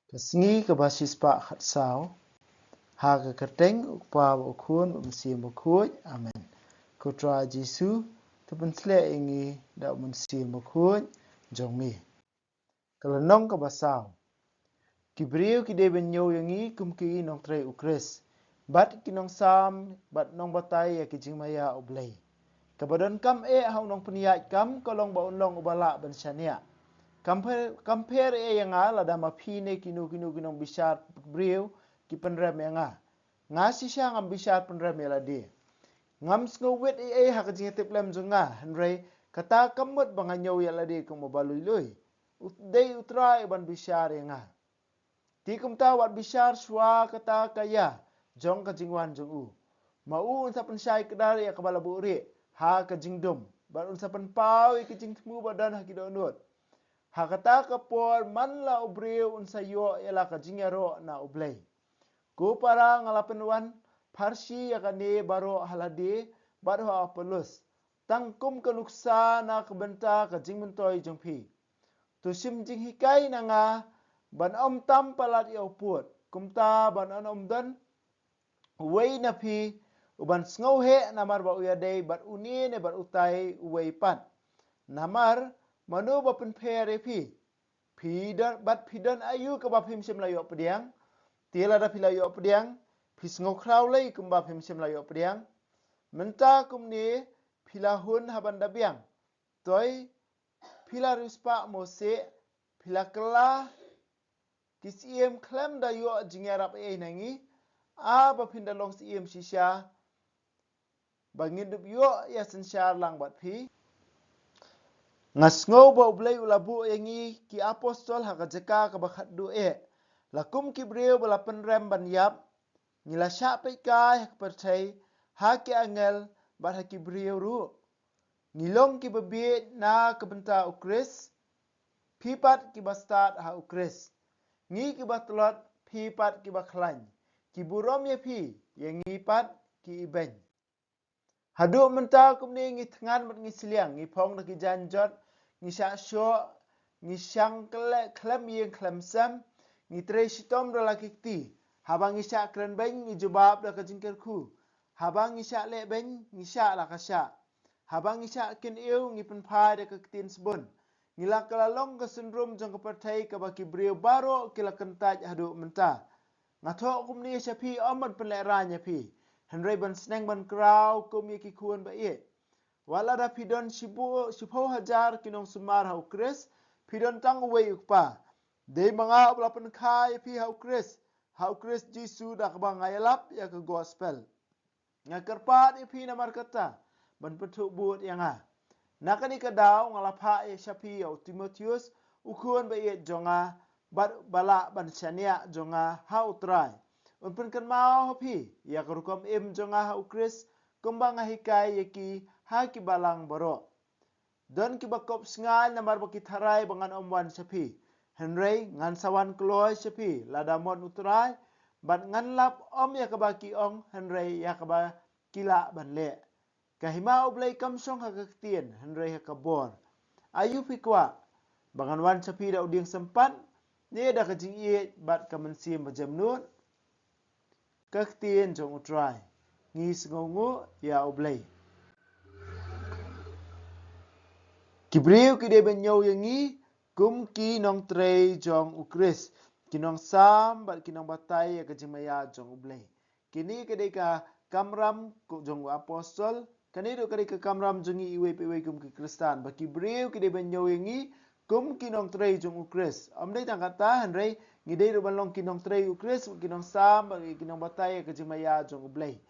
Kesengi ke basis pak hatsau, ha ke keteng ukpa ukun umsi mukuj, amen. Kutra Jesu, terpenslek ingi dak umsi mukuj, jongmi. Kalau nong ke basau, kibriu kide benyo yangi kumki nong tre ukris. Bat kinong sam, bat nong batai ya kijing maya ublay. Kebadan kam hau nong peniat kam, kolong ba unlong ubala ban syania. Compare yang ala dama pine kinu kinong bisar briu ki penrem yang ngasi siya ngam bisar penrem yaladi. Ngam ngowet hak jing tiplem junga henry kata kamut banganyo yaladi kum balului. Dei utra ban bisar yang Ti kum tawat bisar swa kata kaya jong ka jingwan jong u. Mau unsa pensai kedar ya kabala buri ha ka jingdum. Ban unsa pen pau ki jing temu badan ha kidonut. Hakata kapor man la ubriu unsayo ialah kajingero na ublay. Ku para ngalapen wan parsi yakane baro halade baro apelus. Tangkum kenuksa na kebenta kajing mentoy jengpi. Tusim jing hikai na nga ban om tam palat ya uput. Kumta ban om dan uway na pi uban sngohe namar ba uyadey bat uni ne bat utai uway pat. Namar manu ba penpere pi. Pidan ayu ke ba pim sim layo pediang. Tila da pilayo pediang. Pis ngokraw lay kum ba pim sim layo pediang. Menta kum ni pilahun haban dabiang. Toy pila rispa mose pila kelah kisiem klem da yo jingarap nangi. Ba pindalong siem sisya. Bangidup yo ya sensyar lang bat pi. Ngasngau ba ublay ulabu yangi ki apostol haka jeka ka bakat du'e. Lakum ki breu bala penrem ban yap. Ngila syak kai hak percay haki angel bat haki breu ru. Ngilong ki bebiet na kebenta ukris. Pipat ki bastat ha ukris. Ngi ki batlot pipat ki baklany. Ki burom ya pi yang ngipat ki ibeng. Haduk menta kumni ngi tengan mat ngi siliang ngi pong na ki janjot. Ngi syak syok, ngi syang klem yang klem sam, ngi tre sitom da laki kti. Habang ngi syak kren beng, ngi jubab da ka jingkir ku. Habang ngi syak lek beng, ngi syak la ka syak. Habang ngi syak kin iu, ngi penpai da ka ktin sebun. Ngi la kalalong ka sindrom jang ka pertai ka baki beriu baro kila kentaj haduk menta. Ngatok kumni syapi omad penleranya pi. Henry ban seneng ban kerau kum yaki kuan ba iet. Wala da pidon sipo hajar kinong sumar hau kris, pidon tang uwe ukpa. Dei mga ulapan kai pi hau kris Jesu da kabang ngayalap ya ke gospel. Nga kerpat ipi namar kata, ban petuk buat yang Nakani kadaw ngalapa syapi au Timotius, ukuan ba iet jonga, balak ban syania jonga hau try. Unpun kan mau pi, ya kerukom jonga hau kris, kumbang hikai yaki haki balang baro. Don kibakop sengal namar baki tharai bangan omwan syapi. Henry ngan sawan keloy syapi ladamon utrai. Bat ngan lap om ya kabaki ong Henry ya kaba kila ban le. Kahima ublay kamsong hakaktian Henry hakabor. Ayu pikwa. Bangan wan syapi da uding sempat. Ni da kajing iet bat kamensim bajamnut. Kaktian jong utrai. Ngis ngongu ya ublay. Kibriu kide benyo yangi kum ki nong trei jong ukris. Kinong sam bat kinong batai ya kejimaya jong ublay. Kini kide ka kamram jong apostol. Kini do kide ka kamram jongi iwe pewe kum ki kristan. Ba kibriu kide benyo yangi kum ki nong trei jong ukris. Amdai tang kata Henry ngide do balong kinong trei ukris kinong sam bat kinong batai ya kejimaya jong ublay.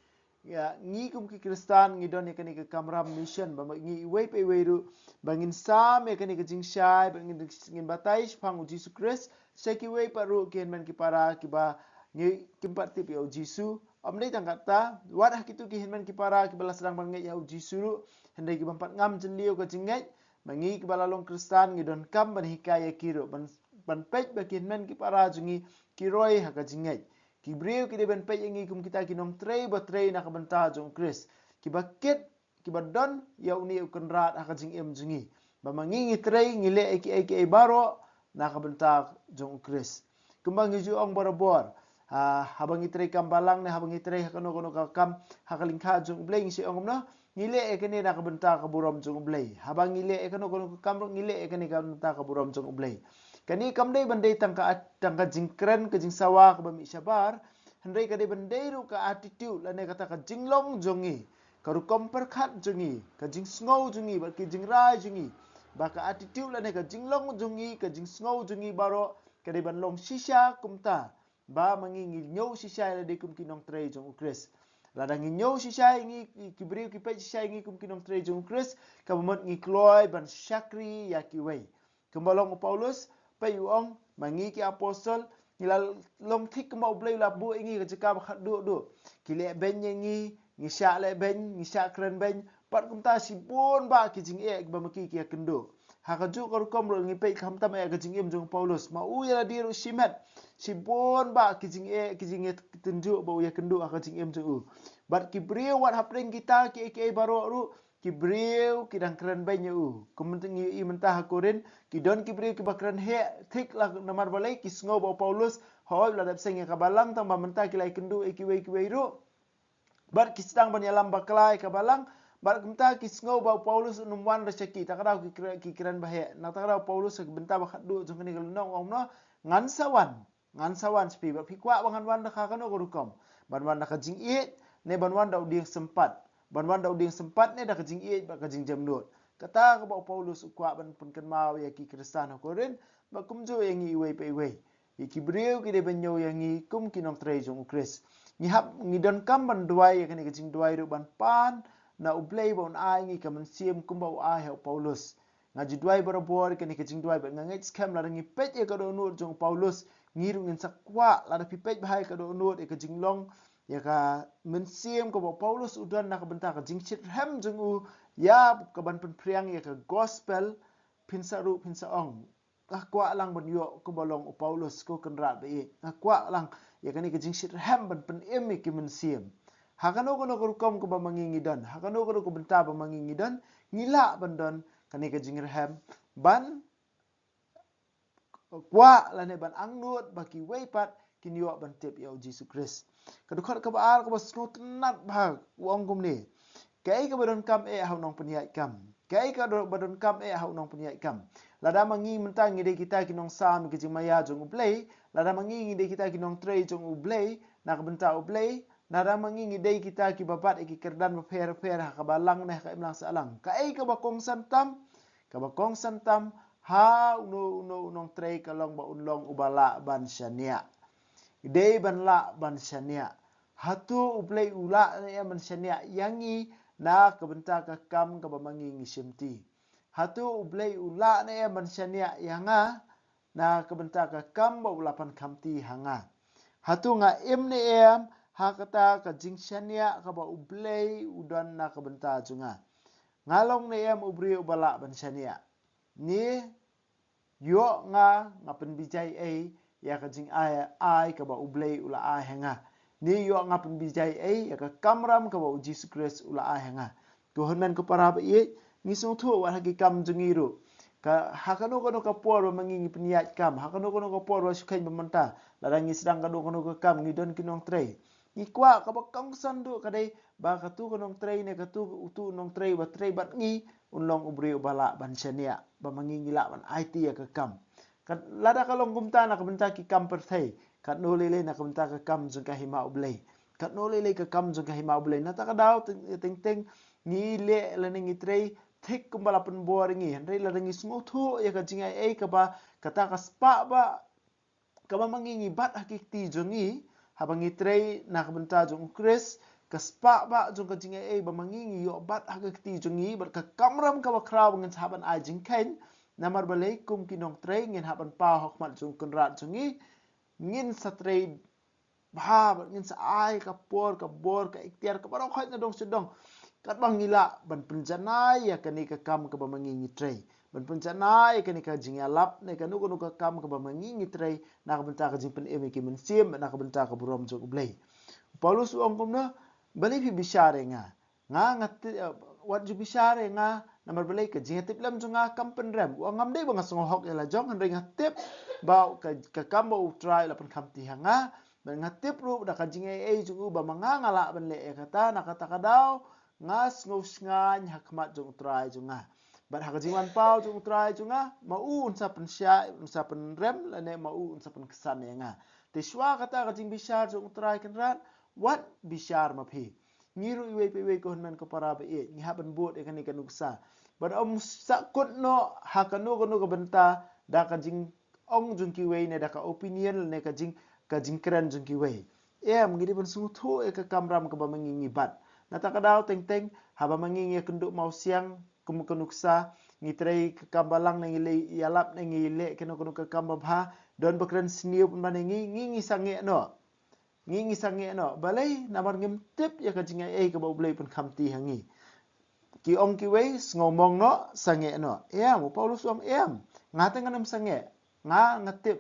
Ya ngi kum ki kristan ngi don yakani ke kamram mission ba ngi iwe pe weru bangin sam yakani ke jingshai bangin batai pang Jesu Christ seki we paru ken man ki para ki ba ngi kimpat tip ya Jesu amdai tang kata wat hakitu ki hinman ki para ki bala sedang bangai ya Jesu hendai ki bampat ngam jenliu ke jingai mangi ki bala long kristan ngi don kam ban hikaya kiro ban pej ba ki hinman ki para jungi kiroi ha ka jingai Kibriu ki ben pe yangi kum kita kinong trei ba trei na kabenta jong Chris. Kibakit kibadon ya uni ukon rat hakajing jungi. Ba mangingi trei ngile eki baro na kabenta jong Chris. Kumbang yuju ong borobor. Habang itrei kam balang ne habang itrei kono kam hakalingkha jung bleng si ong no ngile ekene nak benta ka burom jung blei. Habang ngile kono kam ngile ekene ka benta ka burom jung blei. Kani kam dei bandai tangka jingkren ke jing sawa ka bami sabar. Hendai ka dei bandai ru ka attitude lane kata ka jinglong jungi. Karu komperkat jungi, ka jing sngau jungi, ba ki jing rai jungi. Ba ka attitude lane ka jinglong jungi, ka jing sngau jungi baro ka dei ban long shisha kumta. Ba mangingi nyau shisha la de kum kinong trei jong ukris. Ladang nyau shisha ngi kibriu ki pe shisha ngi kum kinong trei jong ukris ka bamot ngi kloy ban shakri ya ki wei. Kembalong Paulus pe uong mangi ki apostol ngilal long thik mau blei la bu ngi ka jika khat du. Kile ben ngi sha le ben ngi sha kren ben pat kum ta si bon ba ki jing e ba maki ki kendo. Hakaju kor kom ro ngi pe kham tam e ka jing im jong Paulus ma u ya diru shimet si bon ba kijing e tunjuk ba ya kendu aka jing em tu bat kibriu wat hapring kita ki baro ru kibriu kidang keren banyak kementing i mentah hakurin kidon kibriu ki bakran he thik la namar balai ki sngo ba Paulus hoi la dap seng ka balang tang ba mentah kilai kendu ki wei ru bat ki sedang banyalam baklai ka balang bat kemta ki sngo ba Paulus numwan reseki takadau ki keren bahe na takadau Paulus benta ba khadu jong ni nong ong no ngan sawan spi ba pikwa bangan wan da ka no gurukom ban wan da ka jing i ne ban wan da uding sempat ne da ka jing i ba ka jing jam nut kata ka ba Paulus ukwa ban pun kan mau ya ki kristan ko ren ba kumjo yang i wei pe wei ki breu ki de ban yo yang i kum ki nong trei jong ukris ni hap ni don kam ban duai ya ka ni ka jing duai ru ban pan na ublei bon ai ngi ka man siem kum ba ai ha Paulus ngaji duai barabor ka ni ka jing duai ba ngai scam la ngi pet ya ka do nut jong Paulus ngiru ngin sakwa la da pipet bahai ka do nut e ka jinglong ya ka mensiem ko Paulus udan nak benta ka jingchit hem jungu ya ka ban pen priang ya ka gospel pinsa ong ka kwa lang ban yo ko bolong Paulus ko kenra be ka kwa lang ya ka ni ka jingchit hem ban pen em ki mensiem hakano ko kom ko ba mangingi dan hakano ko benta ba mangingi dan ngila ban don ka ni ka jingir hem ban kwa la ne ban angnut baki weipat kinyo ban tip ya Jesus Christ kadukhat ka baal ka basno tenat bhag wong gum ni kai ka badon kam e haunong peniat kam kai ka badon kam e haunong peniat kam lada mangi mentang ngide kita kinong sam ki jimaya jong ublei lada mangi ngide kita kinong trei jong ublei nak benta ublei nada mangi ngide kita ki babat ki kerdan fer ka balang neh ka imlang salang kai ka bakong santam ha nong trei kalong ba unlong ubala ban syania dei ban la ban syania hatu uplei ula ne ban syania yangi na kebenta ka kam ka bamangi ngisimti hatu uplei ula ne ban syania yanga na kebenta ka kam ba ulapan kamti hanga hatu nga im ne em ha kata ka jing syania ka ba uplei udan na kebenta junga ngalong ne em ubri ubala ban syania ni yo nga pen bijai ya ka jing ai ka ba ublei ula ai hanga ni yo nga pen bijai ya ka kamram ka ba Jesus Christ ula ai hanga Tuhan men ko para ba ye ni so thu wa hagi kam jungiru ka hakano kono ka por mangingi peniat kam hakano kono ka por sukai mementa larangi sedang kanu kono ka kam ni don kinong trei ni kwa ka ba kang sandu ka dei ba ka tu konong trei ne ka tu utu nong trei ba trei bat ngi unlong ubri ubala ban syania ba mangingi la ban IT ya ka kam kat lada kalong gumta nak benta ki kam perthai kat no lele nak benta ka kam jung ka hima ublei kat no lele ka kam jung ka hima ublei na ta ka daw ting ni le la ni trei thik kumbala pen bor ngi hendai la ngi smu thu ya ka jingai ka ba kata ka spa ba ka ba mangingi bat hakiki jungi habangi trei nak benta jung Chris ka spa ba jung ka jingai ba mangingi yo bat hakiki jungi ber ka kamram ka ba kraw ngen saban ai jingkain namar balai kum kinong trei ngin haban pa hokmat jung kunrat jungi ngin satrei ba ngin sa ai ka por ka bor ka ikhtiar ka barok hat na dong sedong kat bang ngila ban penjanai ya kani ka kam ka ba mangingi trei ban penjanai kani ka jingalap ne ka nu ka kam ka ba mangingi trei na ka benta ka jing pen emi ki mensim na ka benta ka burom jog blai Paulus ong kum na bali fi bishare nga ngat wat ju bishare nga namar balai ka jing tip lam junga kam penrem wa ngam dei bang song hok la jong han ring tip bau ka kam bau try la pen kam ti hanga ban ngatip ru da ka jing ai jungu ba manga ngala ban le kata na kata kadau ngas ngos ngan hakmat jung try junga ban ha ka jing wan pau jung try junga mau unsa pen sya unsa pen rem la ne mau unsa pen kesan nga te shwa kata ka jing bishar jung try kan rat wat bishar ma phi ngiru iwe pe we ko man ko para be ni haban buat e kan uksa ban sakut no hakanu ko benta da ka jing ong jung ki we ne da ka opinion ne ka jing kran jung ki we ngidi ban sung thu e ka kamram ka ba mangingi bat na ta ka daw teng haba mangingi kenduk mau siang kum kenuksa ngitrei ka kambalang ne ngile yalap ne ngile keno ka kambabha don bakran sniu ban ngi sange no ngi sange no balai namar ngim tip ya ka jinga ka ba blai pun khamti hangi ki ong ki wei ngomong no sange no mu Paulus ngata nganam sange ngatip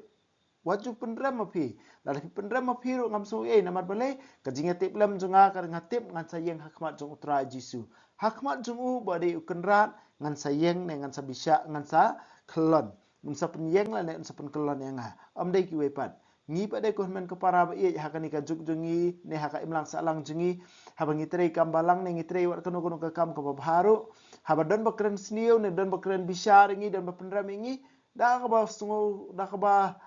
waju penrem api la penrem api ru ngam so namar balai ka jinga tip lam junga ka ngatip ngan sayeng hakmat jung utra jisu hakmat jung u badi ukenrat ngan sayeng ne ngan sabisya ngan sa khlon mun sa penyeng la ne sa pen khlon yang dei ki wei pat ngi pada ko men ko para ba hakani ka juk jungi ne haka imlang salang jungi habangi trei kambalang ne ngitrei wat kono ka kam ko baharu habadon bakren sniu ne don bakren bishar ngi don bapenram ngi da ka ba sungu da ka ba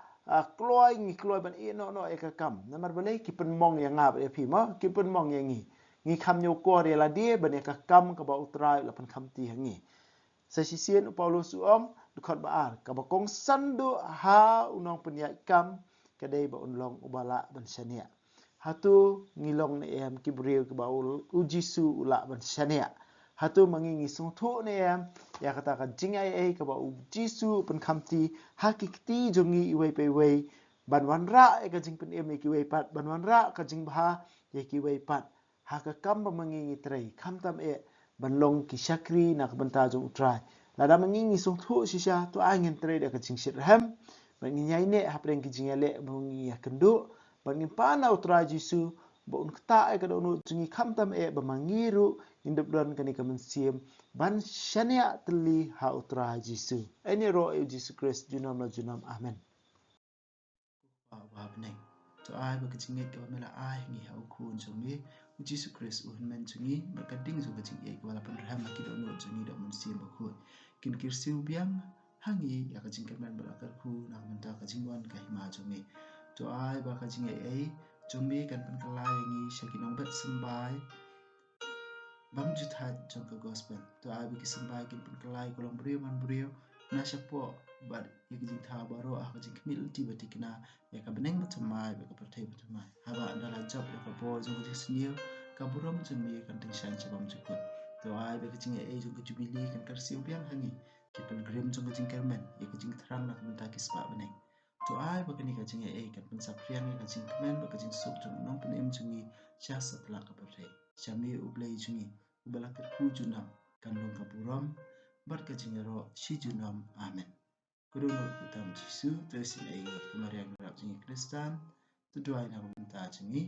kloi ban no ka kam namar balai ki pen mong yang ngap e phi ma ki pen mong yang ngi kam nyu ko re la die ban ka kam ka ba utrai la pen kam ti ngi sa sisien Paulus dukot baar ka ba kong sandu ha unong penyai kam kadai ba unlong ubala ban syania hatu ngilong ne kibriu ke baul ujisu ula ban syania hatu mangingi sungthu ne ya kata ka jingai ke ba ujisu pen khamti hakikti jungi iwei pe wei ban wanra ka jing pen ki wei pat ban wanra ka jing bha ye ki wei pat ha ka kam ba mangingi trei khamtam ban long ki shakri nak banta jung utrai lada mangingi sungthu shisha to angin trei da ka jing shirham bagi nyai ne hapreng ki jingale bungi kendu bagi pana utra jisu bon kta ka do jungi khamtam bamangiru indep don kani ka mensim ban shania teli ha utra jisu eni ro jisu Christ junam amen wa bneng to ai ba kichinge ka mela ai ngi ha ku jungi jisu Christ men jungi ba kading zo kichinge ka wala pan raham ki do no jungi do mensim ba ku kin kirsiu biang hangi ya ka jingkat man berakar ku nak menta ka jingwan ka hima jome to ai ba ka jingai jome kan pen kala yangi shakinong bet sembai bam juthat jong ka gospel to ai ba ki sembai kin pen kala kolom brio man brio na shapo bar ya ka jing tha baro ka jing kmil ti batikna ya ka beneng batamai ba ka pertai batamai haba andala job ya ka bo jong ka sniu ka burom jome kan ting shan chabam jukut to ai ba ka jingai jong ka jubili kan karsiu biang hangi kipen grim jong ka jing kermen ya ka jing terang nak menta kispa beneng to ai ba ka ni ka jing kan pen sapriang ya ka jing kemen ba ka jing sok jong nong pen jungi sha satla ka pertai chami ublai jungi ubala ka ku junam kan long ka burom bar ka jing ro shi junam amen kudono kutam jisu tesin ai kemariang rap jingi kristan tu doai na menta jungi